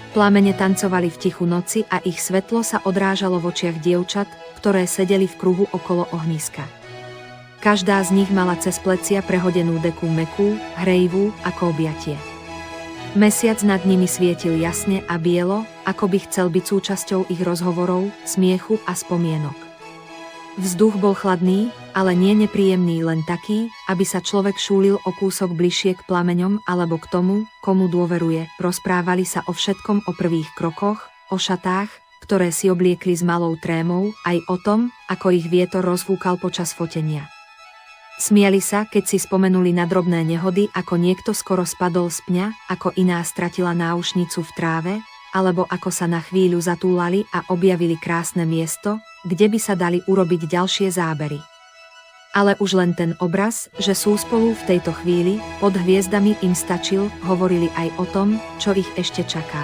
Plamene tancovali v tichu noci a ich svetlo sa odrážalo v očiach dievčat, ktoré sedeli v kruhu okolo ohniska. Každá z nich mala cez plecia prehodenú deku mäkkú, hrejivú ako objatie. Mesiac nad nimi svietil jasne a bielo, ako by chcel byť súčasťou ich rozhovorov, smiechu a spomienok. Vzduch bol chladný, ale nie nepríjemný, len taký, aby sa človek šúlil o kúsok bližšie k plameňom alebo k tomu, komu dôveruje. Rozprávali sa o všetkom, o prvých krokoch, o šatách, ktoré si obliekli s malou trémou, aj o tom, ako ich vietor rozfúkal počas fotenia. Smiali sa, keď si spomenuli na drobné nehody, ako niekto skoro spadol z pňa, ako iná stratila náušnicu v tráve, alebo ako sa na chvíľu zatúlali a objavili krásne miesto, kde by sa dali urobiť ďalšie zábery. Ale už len ten obraz, že sú spolu v tejto chvíli, pod hviezdami im stačil, hovorili aj o tom, čo ich ešte čaká.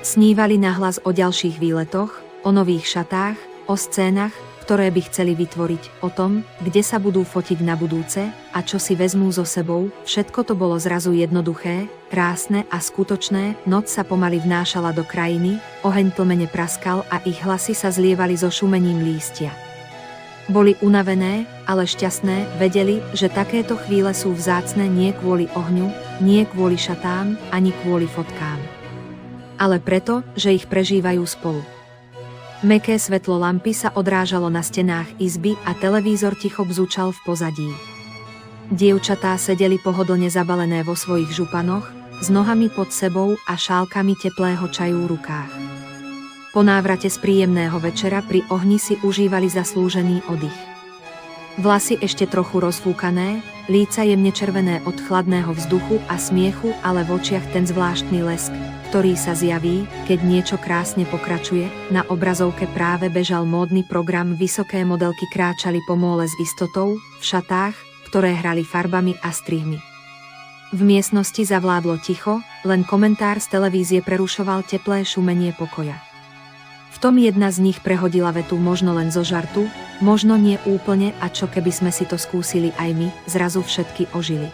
Snívali nahlas o ďalších výletoch, o nových šatách, o scénach, ktoré by chceli vytvoriť, o tom, kde sa budú fotiť na budúce a čo si vezmú so sebou. Všetko to bolo zrazu jednoduché, krásne a skutočné. Noc sa pomaly vnášala do krajiny, oheň tlmene praskal a ich hlasy sa zlievali so šumením lístia. Boli unavené, ale šťastné, vedeli, že takéto chvíle sú vzácne nie kvôli ohňu, nie kvôli šatám, ani kvôli fotkám. Ale preto, že ich prežívajú spolu. Mäkké svetlo lampy sa odrážalo na stenách izby a televízor ticho bzučal v pozadí. Dievčatá sedeli pohodlne zabalené vo svojich županoch, s nohami pod sebou a šálkami teplého čaju v rukách. Po návrate z príjemného večera pri ohni si užívali zaslúžený oddych. Vlasy ešte trochu rozfúkané, líca jemne červené od chladného vzduchu a smiechu, ale v očiach ten zvláštny lesk, ktorý sa zjaví, keď niečo krásne pokračuje. Na obrazovke práve bežal módny program, vysoké modelky kráčali po móle s istotou, v šatách, ktoré hrali farbami a strihmi. V miestnosti zavládlo ticho, len komentár z televízie prerušoval teplé šumenie pokoja. V tom jedna z nich prehodila vetu možno len zo žartu, možno nie úplne, a čo keby sme si to skúsili aj my. Zrazu všetky ožili.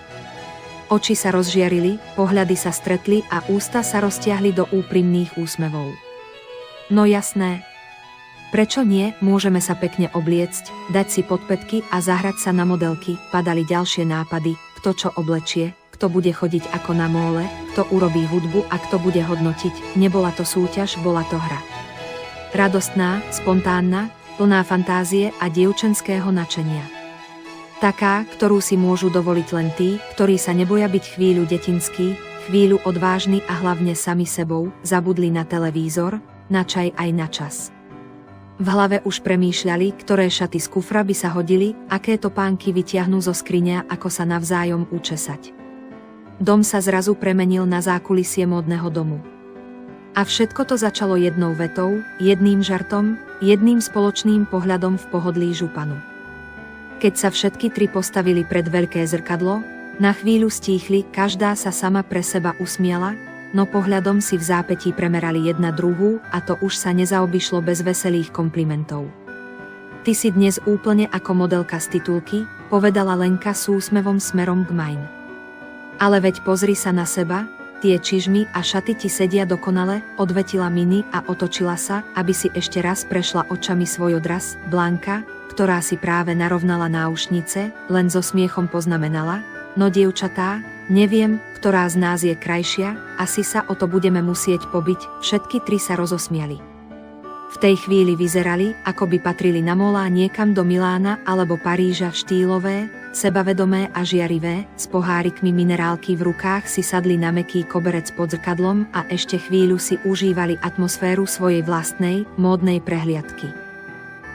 Oči sa rozžiarili, pohľady sa stretli a ústa sa roztiahli do úprimných úsmevov. No jasné. Prečo nie, môžeme sa pekne obliecť, dať si podpätky a zahrať sa na modelky. Padali ďalšie nápady, kto čo oblečie, kto bude chodiť ako na móle, kto urobí hudbu a kto bude hodnotiť. Nebola to súťaž, bola to hra. Radostná, spontánna, plná fantázie a dievčenského nadšenia. Taká, ktorú si môžu dovoliť len tí, ktorí sa neboja byť chvíľu detinskí, chvíľu odvážni a hlavne sami sebou. Zabudli na televízor, na čaj aj na čas. V hlave už premýšľali, ktoré šaty z kufra by sa hodili, aké topánky vytiahnu zo skriňa, ako sa navzájom učesať. Dom sa zrazu premenil na zákulisie módneho domu. A všetko to začalo jednou vetou, jedným žartom, jedným spoločným pohľadom v pohodlí županu. Keď sa všetky tri postavili pred veľké zrkadlo, na chvíľu stíchli, každá sa sama pre seba usmiala, no pohľadom si v zápätí premerali jedna druhú a to už sa nezaobišlo bez veselých komplimentov. Ty si dnes úplne ako modelka z titulky, povedala Lenka s úsmevom smerom k Majn. Ale veď pozri sa na seba, tie čižmy a šaty ti sedia dokonale, odvetila Mini a otočila sa, aby si ešte raz prešla očami svoj odraz. Blanka, ktorá si práve narovnala náušnice, len so smiechom poznamenala, no dievčatá, neviem, ktorá z nás je krajšia, asi sa o to budeme musieť pobiť. Všetky tri sa rozosmiali. V tej chvíli vyzerali, ako by patrili na molá niekam do Milána alebo Paríža. Štýlové, sebavedomé a žiarivé, s pohárikmi minerálky v rukách si sadli na mäkký koberec pod zrkadlom a ešte chvíľu si užívali atmosféru svojej vlastnej, módnej prehliadky.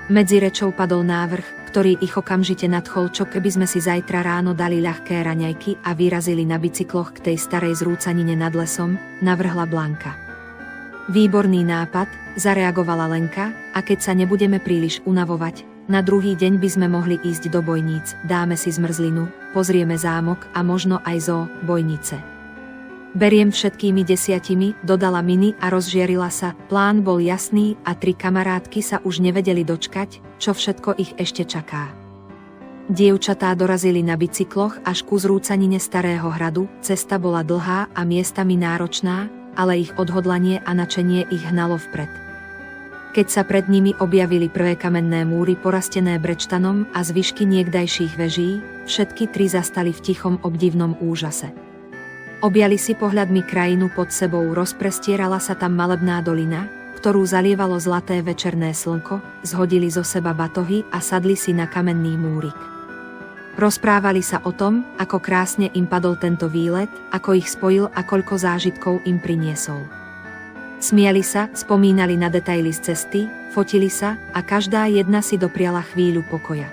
Medzi rečou padol návrh, ktorý ich okamžite nadchol. Čo keby sme si zajtra ráno dali ľahké raňajky a vyrazili na bicykloch k tej starej zrúcanine nad lesom, navrhla Blanka. Výborný nápad, zareagovala Lenka, a keď sa nebudeme príliš unavovať, na druhý deň by sme mohli ísť do Bojníc, dáme si zmrzlinu, pozrieme zámok a možno aj zoo, Bojnice. Beriem všetkými 10, dodala Mini a rozžiarila sa. Plán bol jasný a tri kamarátky sa už nevedeli dočkať, čo všetko ich ešte čaká. Dievčatá dorazili na bicykloch až ku zrúcanine Starého hradu, cesta bola dlhá a miestami náročná, ale ich odhodlanie a nadšenie ich hnalo vpred. Keď sa pred nimi objavili prvé kamenné múry porastené brečtanom a zvyšky niekdajších veží, všetky tri zastali v tichom obdivnom úžase. Objali si pohľadmi krajinu pod sebou, rozprestierala sa tam malebná dolina, ktorú zalievalo zlaté večerné slnko, zhodili zo seba batohy a sadli si na kamenný múrik. Rozprávali sa o tom, ako krásne im padol tento výlet, ako ich spojil a koľko zážitkov im priniesol. Smiali sa, spomínali na detaily z cesty, fotili sa a každá jedna si dopriala chvíľu pokoja.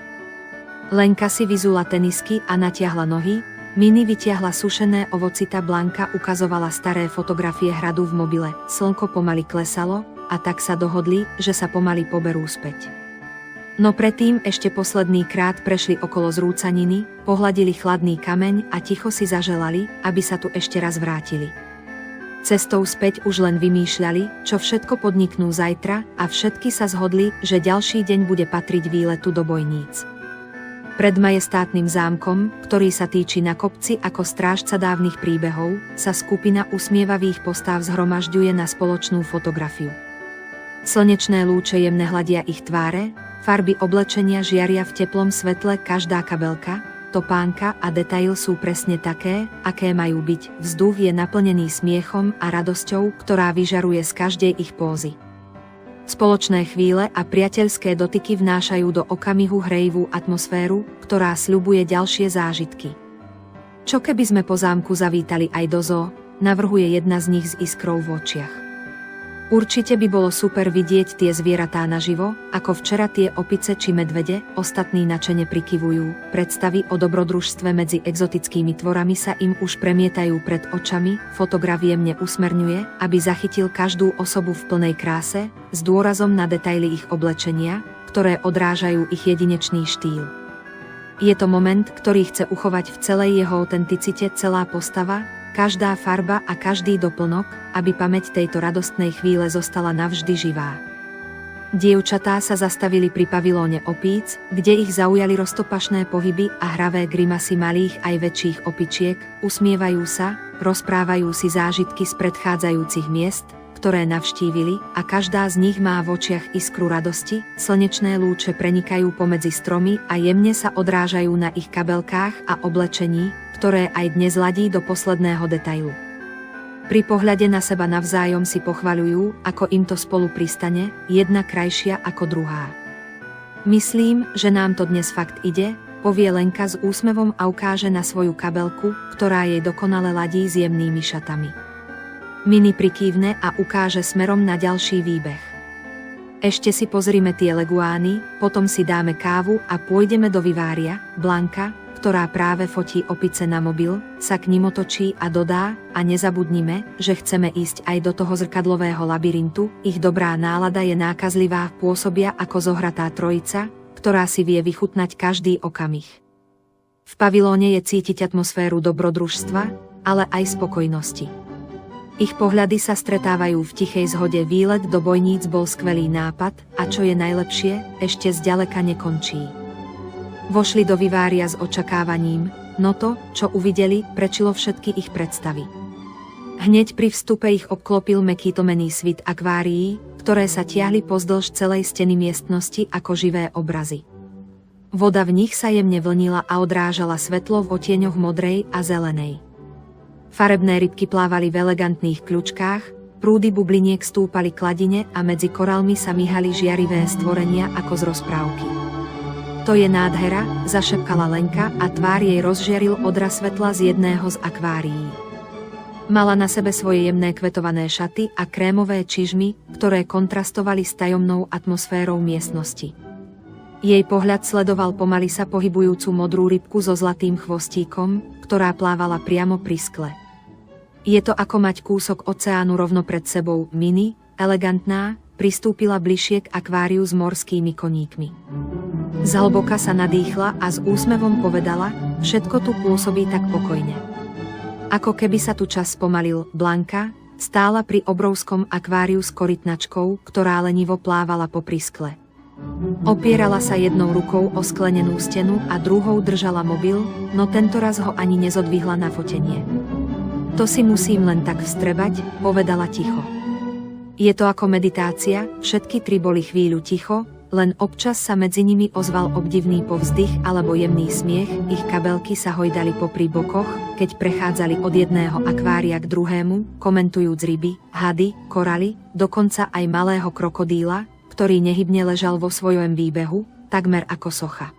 Lenka si vyzula tenisky a natiahla nohy, Mini vytiahla sušené ovocita, Blanka ukazovala staré fotografie hradu v mobile, slnko pomaly klesalo a tak sa dohodli, že sa pomaly poberú späť. No predtým ešte posledný krát prešli okolo zrúcaniny, pohľadili chladný kameň a ticho si zaželali, aby sa tu ešte raz vrátili. Cestou späť už len vymýšľali, čo všetko podniknú zajtra, a všetky sa zhodli, že ďalší deň bude patriť výletu do Bojníc. Pred majestátnym zámkom, ktorý sa týči na kopci ako strážca dávnych príbehov, sa skupina usmievavých postáv zhromažďuje na spoločnú fotografiu. Slnečné lúče jemne hľadia ich tváre, farby oblečenia žiaria v teplom svetle, každá kabelka, topánka a detail sú presne také, aké majú byť. Vzduch je naplnený smiechom a radosťou, ktorá vyžaruje z každej ich pózy. Spoločné chvíle a priateľské dotyky vnášajú do okamihu hrejivú atmosféru, ktorá sľubuje ďalšie zážitky. Čo keby sme po zámku zavítali aj do zoo, navrhuje jedna z nich s iskrou v očiach. Určite by bolo super vidieť tie zvieratá naživo, ako včera tie opice či medvede, ostatní nadšene prikyvujú. Predstavy o dobrodružstve medzi exotickými tvorami sa im už premietajú pred očami, fotograf jemne usmerňuje, aby zachytil každú osobu v plnej kráse, s dôrazom na detaily ich oblečenia, ktoré odrážajú ich jedinečný štýl. Je to moment, ktorý chce uchovať v celej jeho autenticite celá postava, každá farba a každý doplnok, aby pamäť tejto radostnej chvíle zostala navždy živá. Dievčatá sa zastavili pri pavilóne opíc, kde ich zaujali roztopašné pohyby a hravé grimasy malých aj väčších opičiek, usmievajú sa, rozprávajú si zážitky z predchádzajúcich miest, ktoré navštívili, a každá z nich má v očiach iskru radosti. Slnečné lúče prenikajú pomedzi stromy a jemne sa odrážajú na ich kabelkách a oblečení, ktoré aj dnes ladí do posledného detailu. Pri pohľade na seba navzájom si pochvaľujú, ako im to spolu pristane, jedna krajšia ako druhá. Myslím, že nám to dnes fakt ide, povie Lenka s úsmevom a ukáže na svoju kabelku, ktorá jej dokonale ladí s jemnými šatami. Mini prikývne a ukáže smerom na ďalší výbeh. Ešte si pozrime tie leguány, potom si dáme kávu a pôjdeme do Vivária. Blanka, ktorá práve fotí opice na mobil, sa k nim otočí a dodá: a nezabudnime, že chceme ísť aj do toho zrkadlového labyrintu. Ich dobrá nálada je nákazlivá, pôsobia ako zohratá trojica, ktorá si vie vychutnať každý okamih. V pavilóne je cítiť atmosféru dobrodružstva, ale aj spokojnosti. Ich pohľady sa stretávajú v tichej zhode. Výlet do Bojníc bol skvelý nápad a čo je najlepšie, ešte zďaleka nekončí. Vošli do Vivária s očakávaním, no to, čo uvideli, prečilo všetky ich predstavy. Hneď pri vstupe ich obklopil mäkký tlmený svit akvárií, ktoré sa tiahli pozdĺž celej steny miestnosti ako živé obrazy. Voda v nich sa jemne vlnila a odrážala svetlo v odtieňoch modrej a zelenej. Farebné rybky plávali v elegantných kľučkách, prúdy bubliniek stúpali k ladine a medzi korálmi sa myhali žiarivé stvorenia ako z rozprávky. To je nádhera, zašepkala Lenka a tvár jej rozžiaril odraz svetla z jedného z akvárií. Mala na sebe svoje jemné kvetované šaty a krémové čižmy, ktoré kontrastovali s tajomnou atmosférou miestnosti. Jej pohľad sledoval pomaly sa pohybujúcu modrú rybku so zlatým chvostíkom, ktorá plávala priamo pri skle. Je to ako mať kúsok oceánu rovno pred sebou. Mini, elegantná, pristúpila bližšie k akváriu s morskými koníkmi. Zhlboka sa nadýchla a s úsmevom povedala: všetko tu pôsobí tak pokojne. Ako keby sa tu čas spomalil. Blanka stála pri obrovskom akváriu s korytnačkou, ktorá lenivo plávala popri skle. Opierala sa jednou rukou o sklenenú stenu a druhou držala mobil, no tentoraz ho ani nezodvihla na fotenie. To si musím len tak vstrebať, povedala ticho. Je to ako meditácia, všetky tri boli chvíľu ticho, len občas sa medzi nimi ozval obdivný povzdych alebo jemný smiech, ich kabelky sa hojdali popri bokoch, keď prechádzali od jedného akvária k druhému, komentujúc ryby, hady, koraly, dokonca aj malého krokodíla, ktorý nehybne ležal vo svojom výbehu, takmer ako socha.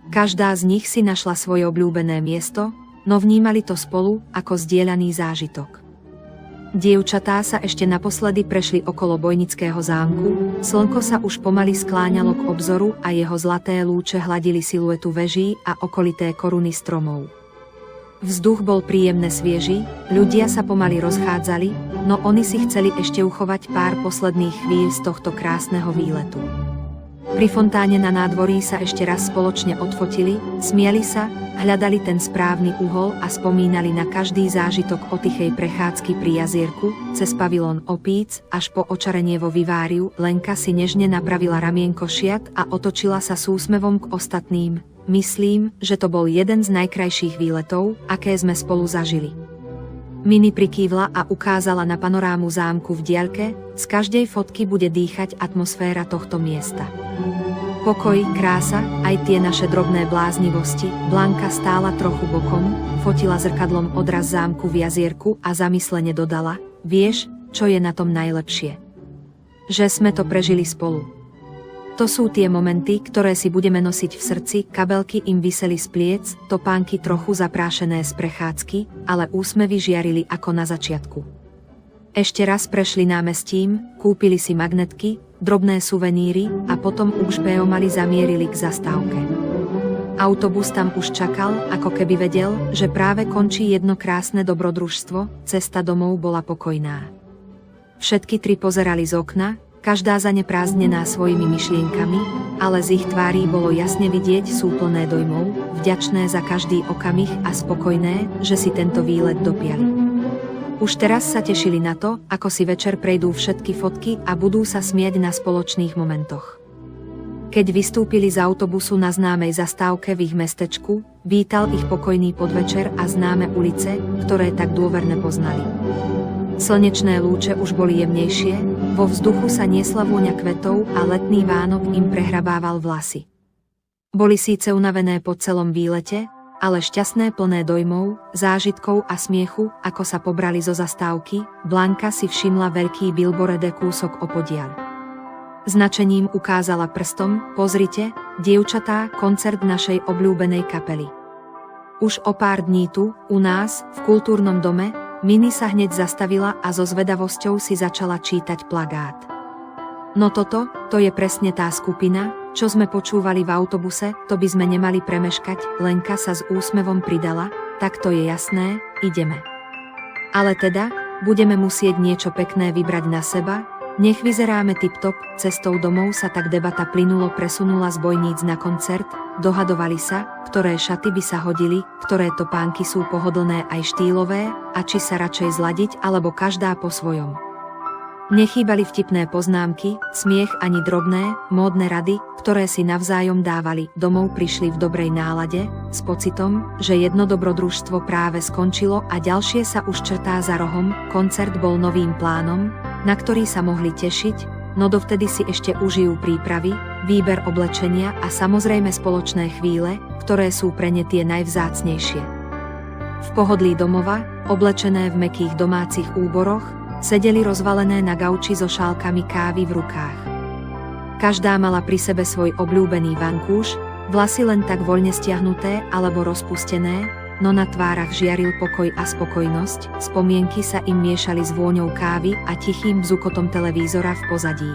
Každá z nich si našla svoje obľúbené miesto, no vnímali to spolu ako zdieľaný zážitok. Dievčatá sa ešte naposledy prešli okolo Bojnického zámku, slnko sa už pomaly skláňalo k obzoru a jeho zlaté lúče hladili siluetu veží a okolité koruny stromov. Vzduch bol príjemne svieži, ľudia sa pomaly rozchádzali, no oni si chceli ešte uchovať pár posledných chvíľ z tohto krásneho výletu. Pri fontáne na nádvorí sa ešte raz spoločne odfotili, smiali sa, hľadali ten správny uhol a spomínali na každý zážitok o tichej prechádzky pri jazierku, cez pavilón opíc, až po očarenie vo Viváriu. Lenka si nežne napravila ramienko šiat a otočila sa s úsmevom k ostatným. Myslím, že to bol jeden z najkrajších výletov, aké sme spolu zažili. Mini prikývla a ukázala na panorámu zámku v diaľke, z každej fotky bude dýchať atmosféra tohto miesta. Pokoj, krása, aj tie naše drobné bláznivosti. Blanka stála trochu bokom, fotila zrkadlom odraz zámku v jazierku a zamyslene dodala, vieš, čo je na tom najlepšie? Že sme to prežili spolu. To sú tie momenty, ktoré si budeme nosiť v srdci, kabelky im viseli z pliec, topánky trochu zaprášené z prechádzky, ale úsmevy žiarili ako na začiatku. Ešte raz prešli námestím, kúpili si magnetky, drobné suveníry a potom už pomaly zamierili k zastávke. Autobus tam už čakal, ako keby vedel, že práve končí jedno krásne dobrodružstvo, cesta domov bola pokojná. Všetky tri pozerali z okna, každá zaneprázdnená svojimi myšlienkami, ale z ich tvári bolo jasne vidieť, sú plné dojmov, vďačné za každý okamih a spokojné, že si tento výlet dopiali. Už teraz sa tešili na to, ako si večer prejdú všetky fotky a budú sa smiať na spoločných momentoch. Keď vystúpili z autobusu na známej zastávke v ich mestečku, vítal ich pokojný podvečer a známe ulice, ktoré tak dôverne poznali. Slnečné lúče už boli jemnejšie, vo vzduchu sa niesla vôňa kvetov a letný Vánok im prehrabával vlasy. Boli síce unavené po celom výlete, ale šťastné, plné dojmov, zážitkov a smiechu, ako sa pobrali zo zastávky. Blanka si všimla veľký billboard kúsok opodiaľ. Značením ukázala prstom, pozrite, dievčatá, koncert našej obľúbenej kapely. Už o pár dní tu, u nás, v kultúrnom dome, Mini sa hneď zastavila a so zvedavosťou si začala čítať plagát. No to je presne tá skupina, čo sme počúvali v autobuse, to by sme nemali premeškať. Lenka sa s úsmevom pridala, tak to je jasné, ideme. Ale teda, budeme musieť niečo pekné vybrať na seba, nech vyzeráme tip-top. Cestou domov sa tak debata plynulo presunula z Bojníc na koncert, dohadovali sa, ktoré šaty by sa hodili, ktoré topánky sú pohodlné aj štýlové, a či sa radšej zladiť alebo každá po svojom. Nechýbali vtipné poznámky, smiech ani drobné, módne rady, ktoré si navzájom dávali. Domov prišli v dobrej nálade, s pocitom, že jedno dobrodružstvo práve skončilo a ďalšie sa už črtá za rohom. Koncert bol novým plánom, na ktorý sa mohli tešiť, no dovtedy si ešte užijú prípravy, výber oblečenia a samozrejme spoločné chvíle, ktoré sú pre ne tie najvzácnejšie. V pohodlí domova, oblečené v mäkkých domácich úboroch, sedeli rozvalené na gauči so šálkami kávy v rukách. Každá mala pri sebe svoj obľúbený vankúš, vlasy len tak voľne stiahnuté alebo rozpustené, no na tvárach žiaril pokoj a spokojnosť, spomienky sa im miešali s vôňou kávy a tichým bzukotom televízora v pozadí.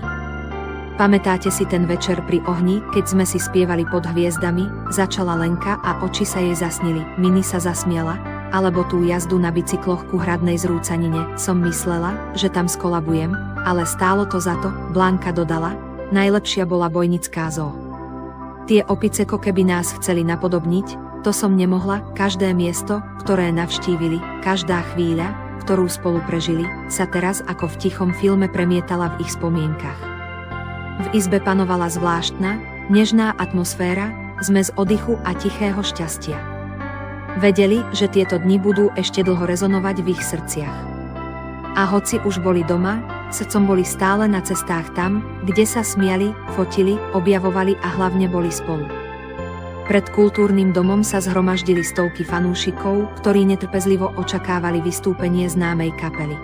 Pamätáte si ten večer pri ohni, keď sme si spievali pod hviezdami, začala Lenka a oči sa jej zasnili. Mini sa zasmiala, alebo tú jazdu na bicykloch ku hradnej zrúcanine, som myslela, že tam skolabujem, ale stálo to za to, Blanka dodala, najlepšia bola Bojnická zoo. Tie opice ko keby nás chceli napodobniť, to som nemohla. Každé miesto, ktoré navštívili, každá chvíľa, ktorú spolu prežili, sa teraz ako v tichom filme premietala v ich spomienkach. V izbe panovala zvláštna, nežná atmosféra, zmes oddychu a tichého šťastia. Vedeli, že tieto dni budú ešte dlho rezonovať v ich srdciach. A hoci už boli doma, srdcom boli stále na cestách tam, kde sa smiali, fotili, objavovali a hlavne boli spolu. Pred kultúrnym domom sa zhromaždili stovky fanúšikov, ktorí netrpezlivo očakávali vystúpenie známej kapely.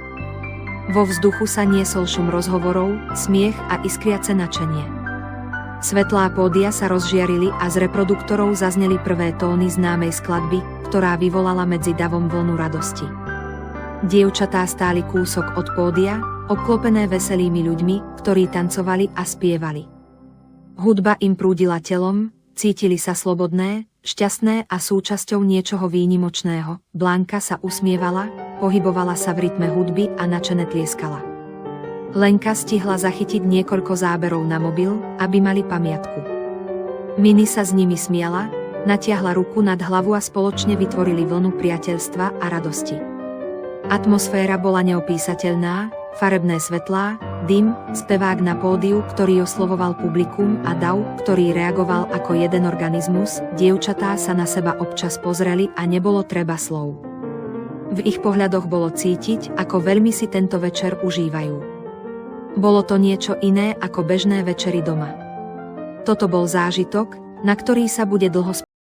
Vo vzduchu sa niesol šum rozhovorov, smiech a iskriace nadšenie. Svetlá pódia sa rozžiarili a z reproduktorov zazneli prvé tóny známej skladby, ktorá vyvolala medzi davom vlnu radosti. Dievčatá stáli kúsok od pódia, obklopené veselými ľuďmi, ktorí tancovali a spievali. Hudba im prúdila telom, cítili sa slobodné, šťastné a súčasťou niečoho výnimočného. Blanka sa usmievala, pohybovala sa v rytme hudby a nadšene tlieskala. Lenka stihla zachytiť niekoľko záberov na mobil, aby mali pamiatku. Mini sa s nimi smiala, natiahla ruku nad hlavu a spoločne vytvorili vlnu priateľstva a radosti. Atmosféra bola neopísateľná, farebné svetlá, dym, spevák na pódiu, ktorý oslovoval publikum a dav, ktorý reagoval ako jeden organizmus. Dievčatá sa na seba občas pozreli a nebolo treba slov. V ich pohľadoch bolo cítiť, ako veľmi si tento večer užívajú. Bolo to niečo iné ako bežné večery doma. Toto bol zážitok, na ktorý sa bude dlho spomínať.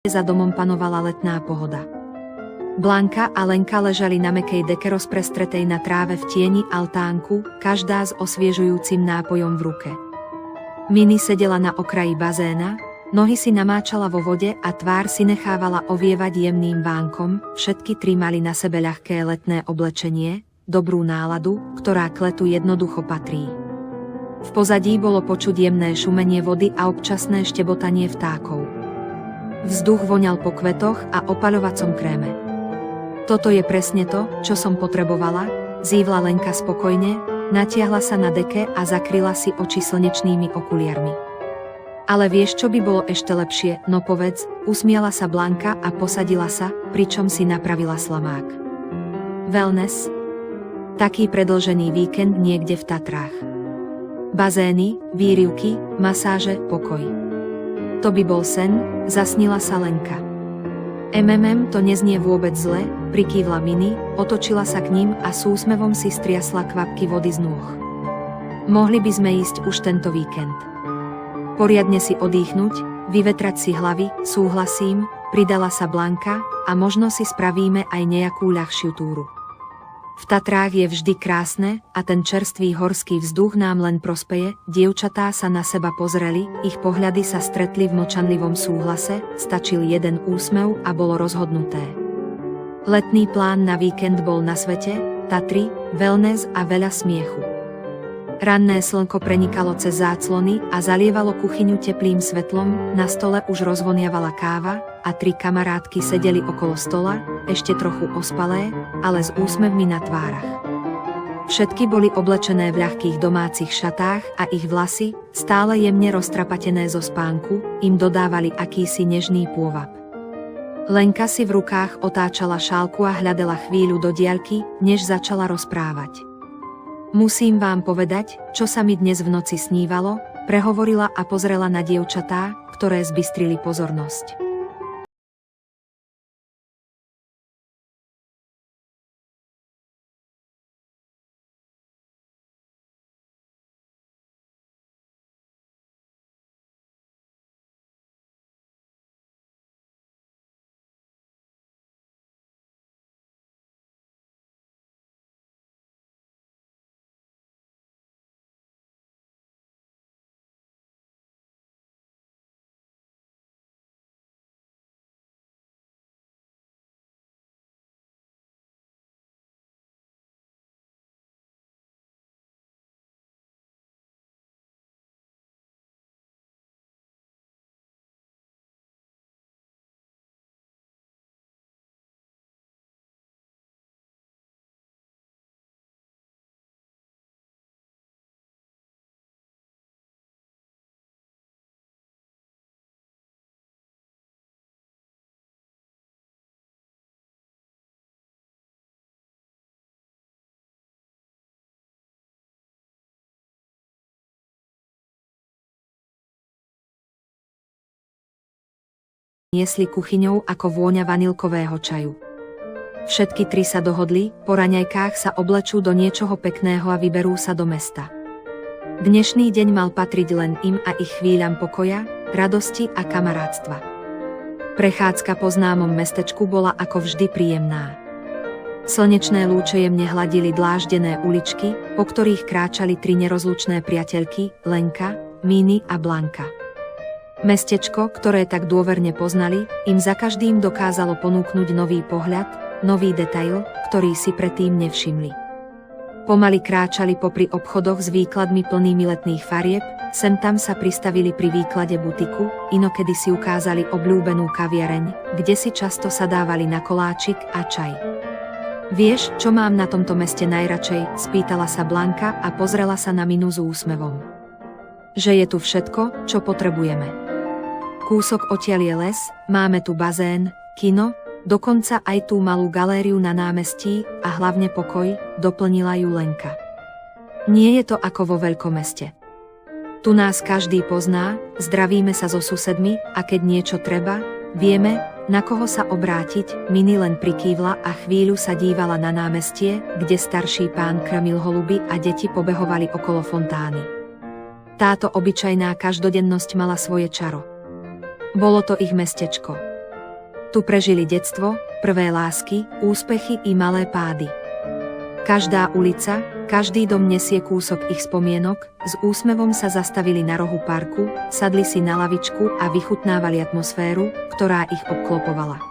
Za domom panovala letná pohoda. Blanka a Lenka ležali na mäkkej deke rozprestretej na tráve v tieni altánku, každá s osviežujúcim nápojom v ruke. Mini sedela na okraji bazéna, nohy si namáčala vo vode a tvár si nechávala ovievať jemným vánkom. Všetky tri mali na sebe ľahké letné oblečenie, dobrú náladu, ktorá k letu jednoducho patrí. V pozadí bolo počuť jemné šumenie vody a občasné štebotanie vtákov. Vzduch voňal po kvetoch a opaľovacom kréme. Toto je presne to, čo som potrebovala, zívla Lenka spokojne, natiahla sa na deke a zakryla si oči slnečnými okuliarmi. Ale vieš, čo by bolo ešte lepšie, no povedz, usmiala sa Blanka a posadila sa, pričom si napravila slamák. Wellness? Taký predĺžený víkend niekde v Tatrách. Bazény, výrivky, masáže, pokoj. To by bol sen, zasnila sa Lenka. To neznie vôbec zle, prikývla Mini, otočila sa k ním a s úsmevom si striasla kvapky vody z nôh. Mohli by sme ísť už tento víkend. Poriadne si odýchnuť, vyvetrať si hlavy, súhlasím, pridala sa Blanka, a možno si spravíme aj nejakú ľahšiu túru. V Tatrách je vždy krásne a ten čerstvý horský vzduch nám len prospeje. Dievčatá sa na seba pozreli, ich pohľady sa stretli v mlčanlivom súhlase, stačil jeden úsmev a bolo rozhodnuté. Letný plán na víkend bol na svete, Tatry, wellness a veľa smiechu. Ranné slnko prenikalo cez záclony a zalievalo kuchyňu teplým svetlom, na stole už rozvoniavala káva a 3 kamarátky sedeli okolo stola, ešte trochu ospalé, ale s úsmevmi na tvárach. Všetky boli oblečené v ľahkých domácich šatách a ich vlasy, stále jemne roztrapatené zo spánku, im dodávali akýsi nežný pôvab. Lenka si v rukách otáčala šálku a hľadela chvíľu do diaľky, než začala rozprávať. Musím vám povedať, čo sa mi dnes v noci snívalo, prehovorila a pozrela na dievčatá, ktoré zbystrili pozornosť. Niesli kuchyňou ako vôňa vanilkového čaju. Všetky 3 sa dohodli, po raňajkách sa oblečú do niečoho pekného a vyberú sa do mesta. Dnešný deň mal patriť len im a ich chvíľam pokoja, radosti a kamarátstva. Prechádzka po známom mestečku bola ako vždy príjemná. Slnečné lúče jemne hladili dláždené uličky, po ktorých kráčali 3 nerozlučné priateľky, Lenka, Mini a Blanka. Mestečko, ktoré tak dôverne poznali, im za každým dokázalo ponúknuť nový pohľad, nový detail, ktorý si predtým nevšimli. Pomaly kráčali popri obchodoch s výkladmi plnými letných farieb, sem tam sa pristavili pri výklade butiku, inokedy si ukázali obľúbenú kaviareň, kde si často sadávali na koláčik a čaj. Vieš, čo mám na tomto meste najradšej? Spýtala sa Blanka a pozrela sa na Minu s úsmevom. Že je tu všetko, čo potrebujeme. Kúsok odtiaľ je les, máme tu bazén, kino, dokonca aj tú malú galériu na námestí a hlavne pokoj, doplnila ju Lenka. Nie je to ako vo veľkomeste. Tu nás každý pozná, zdravíme sa so susedmi a keď niečo treba, vieme, na koho sa obrátiť. Mini len prikývla a chvíľu sa dívala na námestie, kde starší pán krmil holuby a deti pobehovali okolo fontány. Táto obyčajná každodennosť mala svoje čaro. Bolo to ich mestečko. Tu prežili detstvo, prvé lásky, úspechy i malé pády. Každá ulica, každý dom nesie kúsok ich spomienok, s úsmevom sa zastavili na rohu parku, sadli si na lavičku a vychutnávali atmosféru, ktorá ich obklopovala.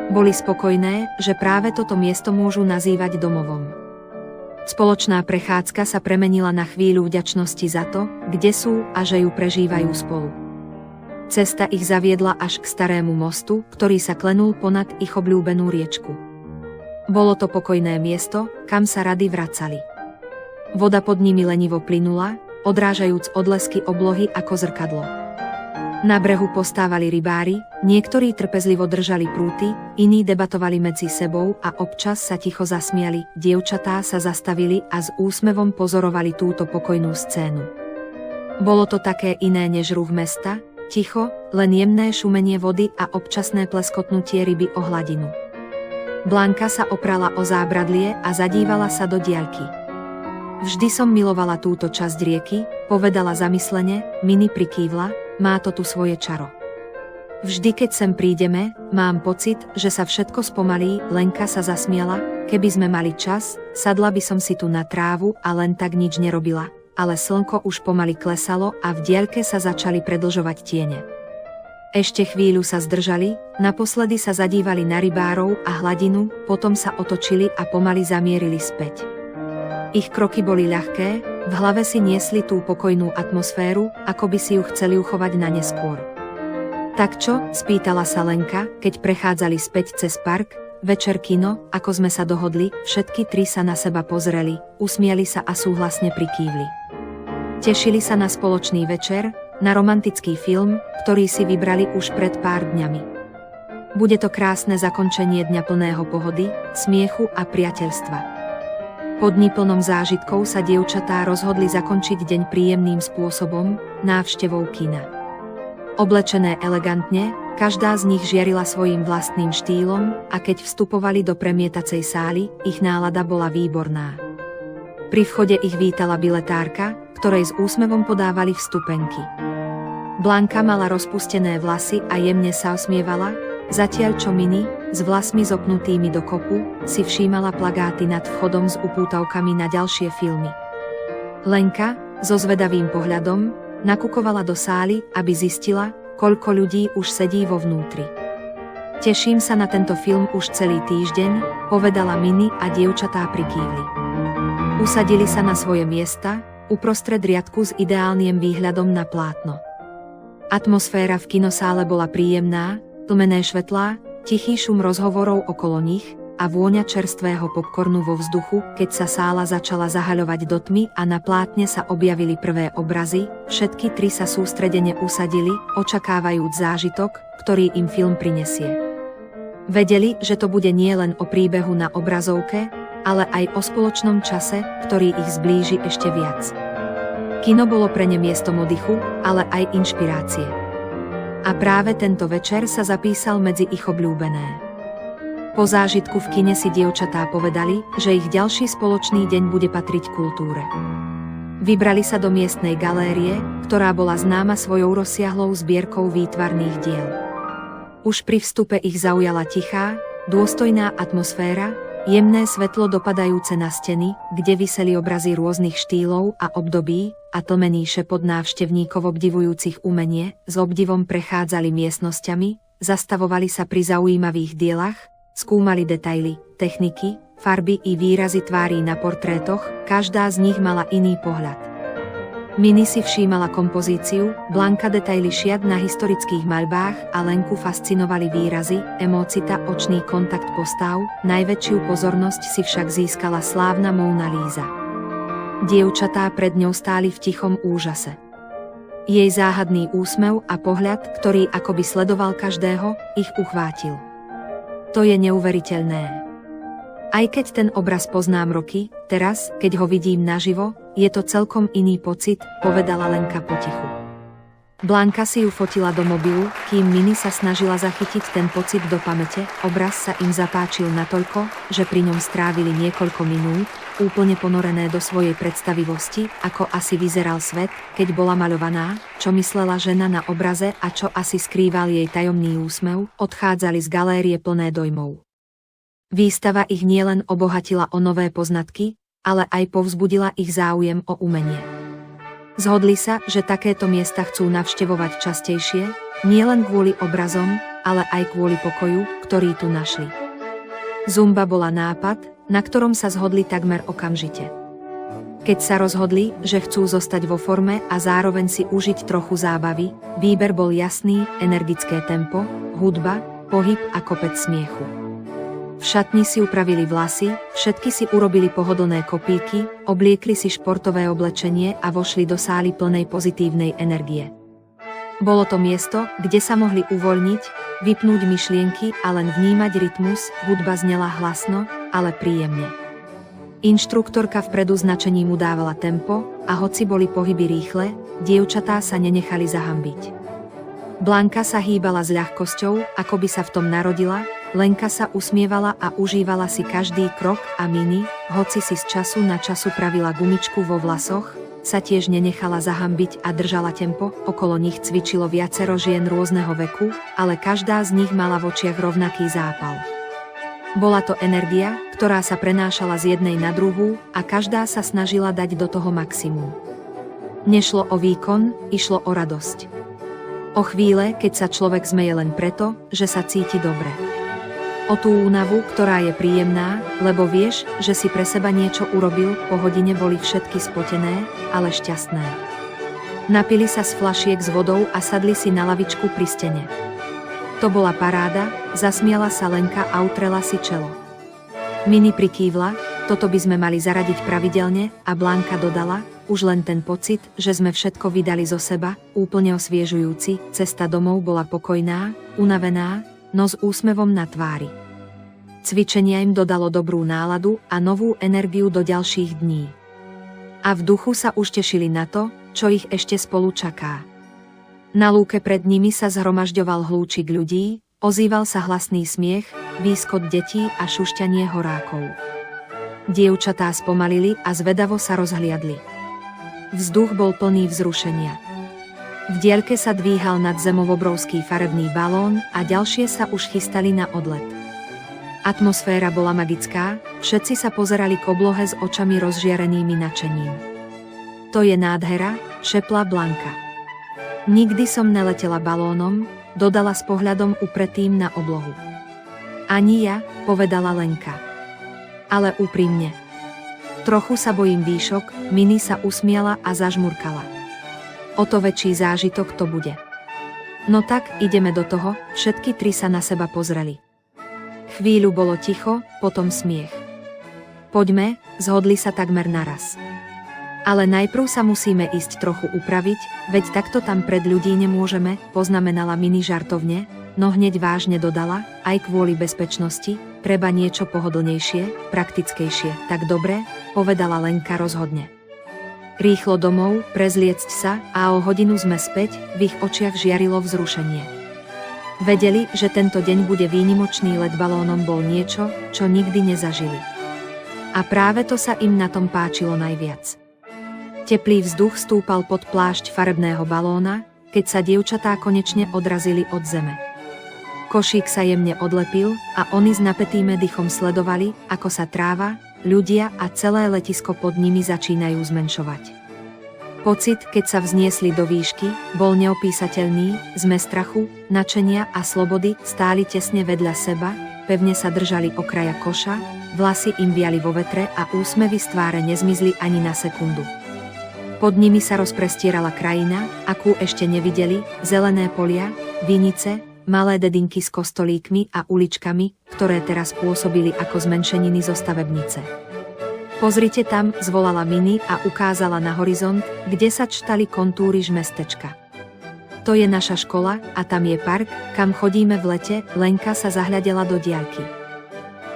Boli spokojné, že práve toto miesto môžu nazývať domovom. Spoločná prechádzka sa premenila na chvíľu vďačnosti za to, kde sú a že ju prežívajú spolu. Cesta ich zaviedla až k starému mostu, ktorý sa klenul ponad ich obľúbenú riečku. Bolo to pokojné miesto, kam sa rady vracali. Voda pod nimi lenivo plynula, odrážajúc odlesky oblohy ako zrkadlo. Na brehu postávali rybári, niektorí trpezlivo držali prúty, iní debatovali medzi sebou a občas sa ticho zasmiali. Dievčatá sa zastavili a s úsmevom pozorovali túto pokojnú scénu. Bolo to také iné než ruch mesta, ticho, len jemné šumenie vody a občasné pleskotnutie ryby o hladinu. Blanka sa oprala o zábradlie a zadívala sa do diaľky. Vždy som milovala túto časť rieky, povedala zamyslene, Mini prikývla, má to tu svoje čaro. Vždy keď sem prídeme, mám pocit, že sa všetko spomalí. Lenka sa zasmiala, keby sme mali čas, sadla by som si tu na trávu a len tak nič nerobila, ale slnko už pomaly klesalo a v diaľke sa začali predlžovať tiene. Ešte chvíľu sa zdržali, naposledy sa zadívali na rybárov a hladinu, potom sa otočili a pomaly zamierili späť. Ich kroky boli ľahké, v hlave si niesli tú pokojnú atmosféru, ako by si ju chceli uchovať na neskôr. Tak čo? Spýtala sa Lenka, keď prechádzali späť cez park. Večer kino, ako sme sa dohodli, všetky tri sa na seba pozreli, usmiali sa a súhlasne prikývli. Tešili sa na spoločný večer, na romantický film, ktorý si vybrali už pred pár dňami. Bude to krásne zakončenie dňa plného pohody, smiechu a priateľstva. Po dni plnom zážitkov sa dievčatá rozhodli zakončiť deň príjemným spôsobom, návštevou kina. Oblečené elegantne, každá z nich žiarila svojím vlastným štýlom a keď vstupovali do premietacej sály, ich nálada bola výborná. Pri vchode ich vítala biletárka, ktorej s úsmevom podávali vstupenky. Blanka mala rozpustené vlasy a jemne sa osmievala, zatiaľ čo Mini, s vlasmi zopnutými do kopu, si všímala plagáty nad vchodom s upútavkami na ďalšie filmy. Lenka, so zvedavým pohľadom, nakukovala do sály, aby zistila, koľko ľudí už sedí vo vnútri. Teším sa na tento film už celý týždeň, povedala Mini a dievčatá prikývli. Usadili sa na svoje miesta, uprostred riadku s ideálnym výhľadom na plátno. Atmosféra v kinosále bola príjemná, tlmené svetlá, tichý šum rozhovorov okolo nich a vôňa čerstvého popcornu vo vzduchu, keď sa sála začala zahaľovať do tmy a na plátne sa objavili prvé obrazy, všetky tri sa sústredene usadili, očakávajúc zážitok, ktorý im film prinesie. Vedeli, že to bude nielen o príbehu na obrazovke, ale aj o spoločnom čase, ktorý ich zblíži ešte viac. Kino bolo pre ne miestom oddychu, ale aj inšpirácie. A práve tento večer sa zapísal medzi ich obľúbené. Po zážitku v kine si dievčatá povedali, že ich ďalší spoločný deň bude patriť kultúre. Vybrali sa do miestnej galérie, ktorá bola známa svojou rozsiahlou zbierkou výtvarných diel. Už pri vstupe ich zaujala tichá, dôstojná atmosféra, jemné svetlo dopadajúce na steny, kde viseli obrazy rôznych štýlov a období, a tlmený šepot návštevníkov obdivujúcich umenie, s obdivom prechádzali miestnosťami, zastavovali sa pri zaujímavých dielach, skúmali detaily, techniky, farby i výrazy tvárí na portrétoch, každá z nich mala iný pohľad. Mini si všímala kompozíciu, Blanka detaily šiat na historických maľbách a Lenku fascinovali výrazy, emócita, očný kontakt postav, najväčšiu pozornosť si však získala slávna Mona Lisa. Dievčatá pred ňou stáli v tichom úžase. Jej záhadný úsmev a pohľad, ktorý akoby sledoval každého, ich uchvátil. To je neuveriteľné. Aj keď ten obraz poznám roky, teraz, keď ho vidím naživo, je to celkom iný pocit, povedala Lenka potichu. Blanka si ju fotila do mobilu, kým Mini sa snažila zachytiť ten pocit do pamäte, obraz sa im zapáčil natoľko, že pri ňom strávili niekoľko minút, úplne ponorené do svojej predstavivosti, ako asi vyzeral svet, keď bola maľovaná, čo myslela žena na obraze a čo asi skrýval jej tajomný úsmev, odchádzali z galérie plné dojmov. Výstava ich nielen obohatila o nové poznatky, ale aj povzbudila ich záujem o umenie. Zhodli sa, že takéto miesta chcú navštevovať častejšie, nielen kvôli obrazom, ale aj kvôli pokoju, ktorý tu našli. Zumba bola nápad, na ktorom sa zhodli takmer okamžite. Keď sa rozhodli, že chcú zostať vo forme a zároveň si užiť trochu zábavy, výber bol jasný, energické tempo, hudba, pohyb a kopec smiechu. V šatni si upravili vlasy, všetky si urobili pohodlné kopíky, obliekli si športové oblečenie a vošli do sály plnej pozitívnej energie. Bolo to miesto, kde sa mohli uvoľniť, vypnúť myšlienky a len vnímať rytmus, hudba znela hlasno, ale príjemne. Inštruktorka vpredu značením udávala tempo a hoci boli pohyby rýchle, dievčatá sa nenechali zahambiť. Blanka sa hýbala s ľahkosťou, ako by sa v tom narodila, Lenka sa usmievala a užívala si každý krok a Mini, hoci si z času na času pravila gumičku vo vlasoch, sa tiež nenechala zahambiť a držala tempo, okolo nich cvičilo viacero žien rôzneho veku, ale každá z nich mala v očiach rovnaký zápal. Bola to energia, ktorá sa prenášala z jednej na druhú a každá sa snažila dať do toho maximum. Nešlo o výkon, išlo o radosť. O chvíle, keď sa človek smeje len preto, že sa cíti dobre. O tú únavu, ktorá je príjemná, lebo vieš, že si pre seba niečo urobil, po hodine boli všetky spotené, ale šťastné. Napili sa z fľašiek s vodou a sadli si na lavičku pri stene. To bola paráda, zasmiala sa Lenka a utrela si čelo. Mini prikývla, toto by sme mali zaradiť pravidelne, a Blanka dodala, už len ten pocit, že sme všetko vydali zo seba, úplne osviežujúci, cesta domov bola pokojná, unavená, no s úsmevom na tvári. Cvičenia im dodalo dobrú náladu a novú energiu do ďalších dní. A v duchu sa už tešili na to, čo ich ešte spolu čaká. Na lúke pred nimi sa zhromažďoval hlúčik ľudí, ozýval sa hlasný smiech, výskot detí a šušťanie horákov. Dievčatá spomalili a zvedavo sa rozhliadli. Vzduch bol plný vzrušenia. V diaľke sa dvíhal nad zemou obrovský farebný balón a ďalšie sa už chystali na odlet. Atmosféra bola magická, všetci sa pozerali k oblohe s očami rozžiarenými nadšením. To je nádhera, šepla Blanka. Nikdy som neletela balónom, dodala s pohľadom upretým na oblohu. Ani ja, povedala Lenka. Ale úprimne. Trochu sa bojím výšok, Mini sa usmiala a zažmurkala. O to väčší zážitok to bude. No tak, ideme do toho, všetky tri sa na seba pozreli. Chvíľu bolo ticho, potom smiech. Poďme, zhodli sa takmer naraz. Ale najprv sa musíme ísť trochu upraviť, veď takto tam pred ľudí nemôžeme, poznamenala Mini žartovne, no hneď vážne dodala, aj kvôli bezpečnosti, treba niečo pohodlnejšie, praktickejšie. Tak dobre, povedala Lenka rozhodne. Rýchlo domov, prezliecť sa a o hodinu sme späť, v ich očiach žiarilo vzrušenie. Vedeli, že tento deň bude výnimočný, let balónom bol niečo, čo nikdy nezažili. A práve to sa im na tom páčilo najviac. Teplý vzduch stúpal pod plášť farebného balóna, keď sa dievčatá konečne odrazili od zeme. Košík sa jemne odlepil a oni s napätým dychom sledovali, ako sa tráva, ľudia a celé letisko pod nimi začínajú zmenšovať. Pocit, keď sa vzniesli do výšky, bol neopísateľný, sme strachu, nadšenia a slobody stáli tesne vedľa seba, pevne sa držali okraja koša, vlasy im viali vo vetre a úsmevy z tváre nezmizli ani na sekundu. Pod nimi sa rozprestierala krajina, akú ešte nevideli, zelené polia, vinice, malé dedinky s kostolíkmi a uličkami, ktoré teraz pôsobili ako zmenšeniny zo stavebnice. Pozrite tam, zvolala Mini a ukázala na horizont, kde sa čtali kontúry mestečka. To je naša škola a tam je park, kam chodíme v lete, Lenka sa zahľadela do diaľky.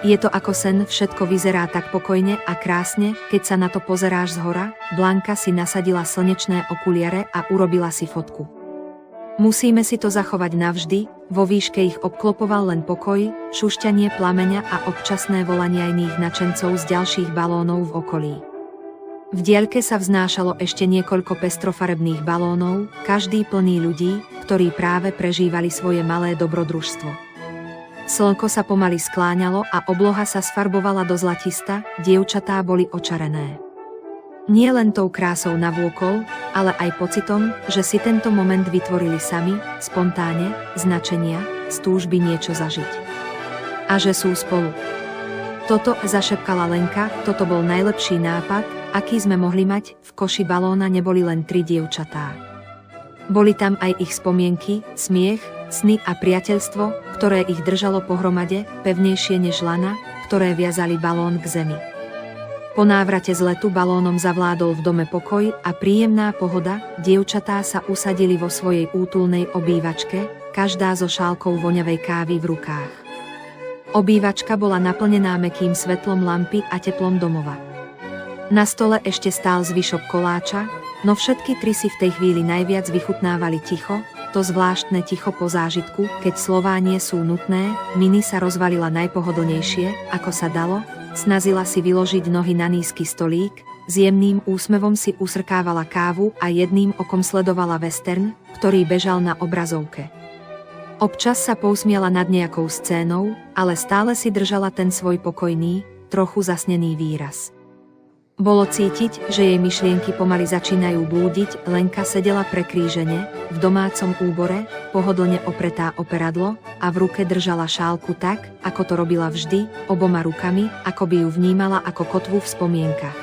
Je to ako sen, všetko vyzerá tak pokojne a krásne, keď sa na to pozeráš zhora. Blanka si nasadila slnečné okuliare a urobila si fotku. Musíme si to zachovať navždy, vo výške ich obklopoval len pokoj, šušťanie plameňa a občasné volania iných nadšencov z ďalších balónov v okolí. V diaľke sa vznášalo ešte niekoľko pestrofarebných balónov, každý plný ľudí, ktorí práve prežívali svoje malé dobrodružstvo. Slnko sa pomaly skláňalo a obloha sa sfarbovala do zlatista, dievčatá boli očarené. Nie len tou krásou navôkol, ale aj pocitom, že si tento moment vytvorili sami, spontáne, z nadšenia, z túžby niečo zažiť. A že sú spolu. Toto, zašepkala Lenka, toto bol najlepší nápad, aký sme mohli mať, v koši balóna neboli len 3 dievčatá. Boli tam aj ich spomienky, smiech, sny a priateľstvo, ktoré ich držalo pohromade, pevnejšie než lana, ktoré viazali balón k zemi. Po návrate z letu balónom zavládol v dome pokoj a príjemná pohoda, dievčatá sa usadili vo svojej útulnej obývačke, každá so šálkou voňavej kávy v rukách. Obývačka bola naplnená mäkkým svetlom lampy a teplom domova. Na stole ešte stál zvyšok koláča, no všetky tri si v tej chvíli najviac vychutnávali ticho, to zvláštne ticho po zážitku, keď slová nie sú nutné. Mini sa rozvalila najpohodlnejšie, ako sa dalo, snazila si vyložiť nohy na nízky stolík, s jemným úsmevom si usrkávala kávu a jedným okom sledovala western, ktorý bežal na obrazovke. Občas sa pousmiala nad nejakou scénou, ale stále si držala ten svoj pokojný, trochu zasnený výraz. Bolo cítiť, že jej myšlienky pomaly začínajú blúdiť. Lenka sedela prekrížene, v domácom úbore, pohodlne opretá o peradlo a v ruke držala šálku tak, ako to robila vždy, oboma rukami, ako by ju vnímala ako kotvu v spomienkach.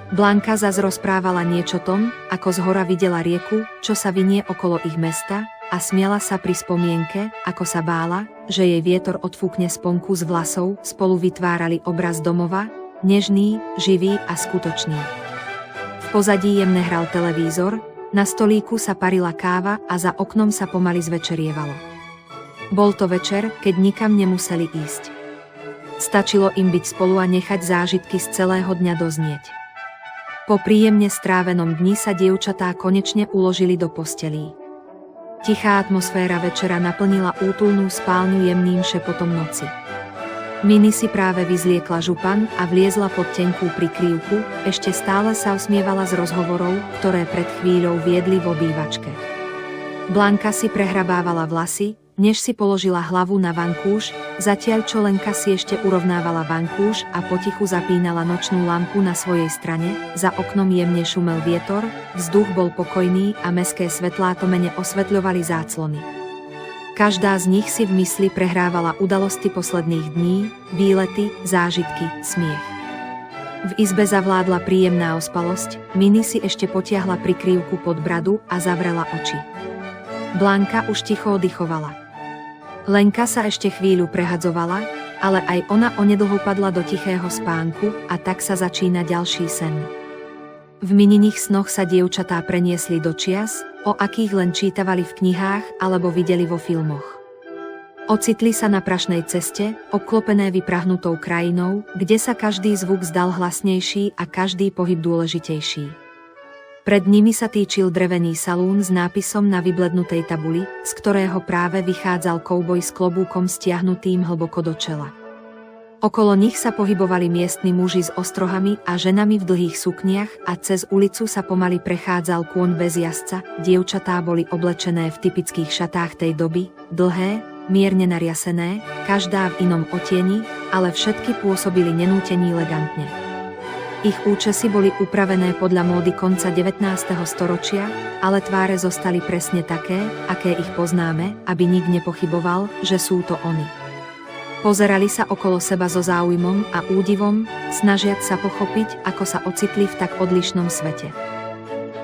Blanka zas rozprávala niečo tom, ako zhora videla rieku, čo sa vinie okolo ich mesta, a smiala sa pri spomienke, ako sa bála, že jej vietor odfúkne sponku z vlasov. Spolu vytvárali obraz domova, nežný, živý a skutočný. V pozadí jemne hral televízor, na stolíku sa parila káva a za oknom sa pomaly zvečerievalo. Bol to večer, keď nikam nemuseli ísť. Stačilo im byť spolu a nechať zážitky z celého dňa doznieť. Po príjemne strávenom dni sa dievčatá konečne uložili do postelí. Tichá atmosféra večera naplnila útulnú spálňu jemným šepotom noci. Mini si práve vyzliekla župan a vliezla pod tenkú prikryvku, ešte stále sa usmievala z rozhovorov, ktoré pred chvíľou viedli v obývačke. Blanka si prehrabávala vlasy, než si položila hlavu na vankúš, zatiaľ čo Lenka si ešte urovnávala vankúš a potichu zapínala nočnú lampu na svojej strane. Za oknom jemne šumel vietor, vzduch bol pokojný a mästské svetlá tomene osvetľovali záclony. Každá z nich si v mysli prehrávala udalosti posledných dní, výlety, zážitky, smiech. V izbe zavládla príjemná ospalosť, Mini si ešte potiahla prikrývku pod bradu a zavrela oči. Blanka už ticho oddychovala. Lenka sa ešte chvíľu prehadzovala, ale aj ona onedlho padla do tichého spánku a tak sa začína ďalší sen. V Mininých snoch sa dievčatá preniesli do čias, o akých len čítavali v knihách alebo videli vo filmoch. Ocitli sa na prašnej ceste, obklopené vyprahnutou krajinou, kde sa každý zvuk zdal hlasnejší a každý pohyb dôležitejší. Pred nimi sa týčil drevený salún s nápisom na vyblednutej tabuli, z ktorého práve vychádzal kouboj s klobúkom stiahnutým hlboko do čela. Okolo nich sa pohybovali miestni muži s ostrohami a ženami v dlhých sukniach a cez ulicu sa pomaly prechádzal kôň bez jazdca. Dievčatá boli oblečené v typických šatách tej doby, dlhé, mierne nariasené, každá v inom otieni, ale všetky pôsobili nenútení elegantne. Ich účesy boli upravené podľa módy konca 19. storočia, ale tváre zostali presne také, aké ich poznáme, aby nik nepochyboval, že sú to oni. Pozerali sa okolo seba so záujmom a údivom, snažiac sa pochopiť, ako sa ocitli v tak odlišnom svete.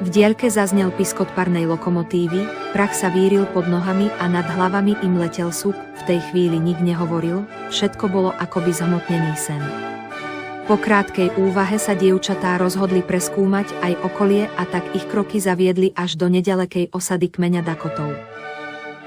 V diaľke zaznel piskot parnej lokomotívy, prach sa víril pod nohami a nad hlavami im letel sup. V tej chvíli nik nehovoril, všetko bolo akoby zhmotnený sen. Po krátkej úvahe sa dievčatá rozhodli preskúmať aj okolie a tak ich kroky zaviedli až do neďalekej osady kmeňa Dakotov.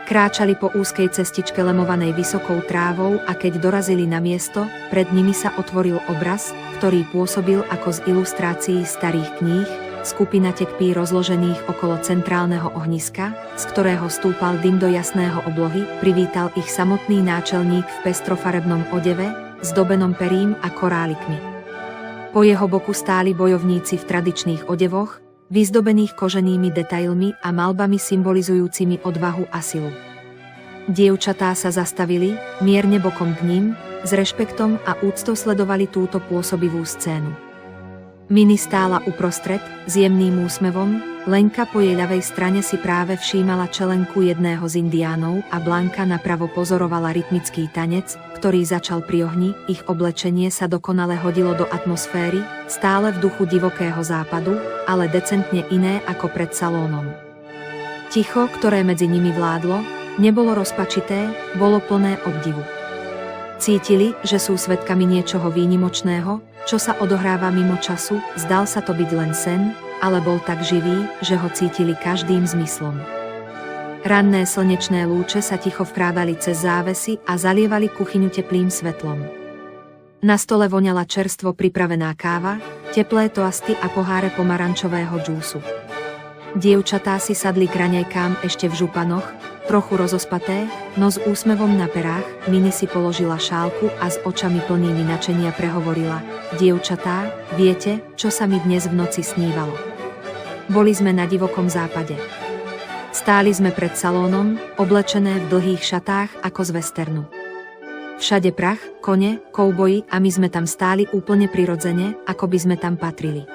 Kráčali po úzkej cestičke lemovanej vysokou trávou a keď dorazili na miesto, pred nimi sa otvoril obraz, ktorý pôsobil ako z ilustrácií starých kníh, skupina tekpí rozložených okolo centrálneho ohniska, z ktorého stúpal dym do jasného oblohy. Privítal ich samotný náčelník v pestrofarebnom odeve, zdobenom perím a korálikmi. Po jeho boku stáli bojovníci v tradičných odevoch, vyzdobených koženými detailmi a malbami symbolizujúcimi odvahu a silu. Dievčatá sa zastavili, mierne bokom k ním, s rešpektom a úctou sledovali túto pôsobivú scénu. Mini stála uprostred, s jemným úsmevom, Lenka po jej ľavej strane si práve všímala čelenku jedného z indiánov a Blanka napravo pozorovala rytmický tanec, ktorý začal pri ohni. Ich oblečenie sa dokonale hodilo do atmosféry, stále v duchu divokého západu, ale decentne iné ako pred salónom. Ticho, ktoré medzi nimi vládlo, nebolo rozpačité, bolo plné obdivu. Cítili, že sú svedkami niečoho výnimočného, čo sa odohráva mimo času. Zdal sa to byť len sen, ale bol tak živý, že ho cítili každým zmyslom. Ranné slnečné lúče sa ticho vkrádali cez závesy a zalievali kuchyňu teplým svetlom. Na stole voňala čerstvo pripravená káva, teplé toasty a poháre pomarančového džúsu. Dievčatá si sadli k raňajkám ešte v županoch, trochu rozospaté, no s úsmevom na perách. Mini si položila šálku a s očami plnými nadšenia prehovorila: dievčatá, viete, čo sa mi dnes v noci snívalo? Boli sme na divokom západe. Stáli sme pred salónom, oblečené v dlhých šatách ako z westernu. Všade prach, kone, kouboji a my sme tam stáli úplne prirodzene, ako by sme tam patrili.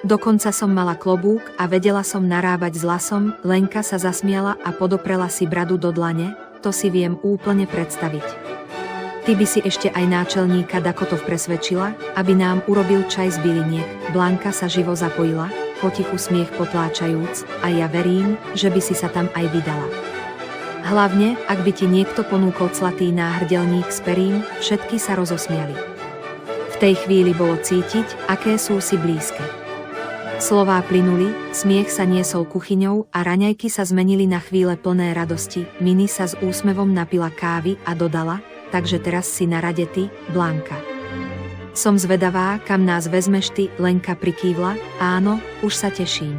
Dokonca som mala klobúk a vedela som narábať s lasom, Lenka sa zasmiala a podoprela si bradu do dlane, to si viem úplne predstaviť. Ty by si ešte aj náčelníka Dakotov presvedčila, aby nám urobil čaj z byliniek, Blanka sa živo zapojila, potichu smiech potláčajúc, a ja verím, že by si sa tam aj vydala. Hlavne, ak by ti niekto ponúkol clatý náhrdelník s perím, všetky sa rozosmiali. V tej chvíli bolo cítiť, aké sú si blízke. Slová plynuli, smiech sa niesol kuchyňou a raňajky sa zmenili na chvíle plné radosti. Mini sa s úsmevom napila kávy a dodala, takže teraz si na rade ty, Blanka. Som zvedavá, kam nás vezmeš ty, Lenka prikývla, áno, už sa teším.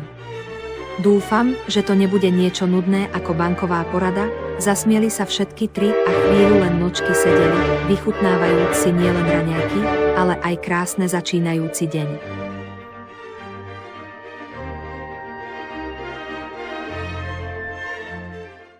Dúfam, že to nebude niečo nudné ako banková porada, zasmieli sa všetky tri a chvíľu len mlčky sedeli, vychutnávajúc si nielen raňajky, ale aj krásne začínajúci deň.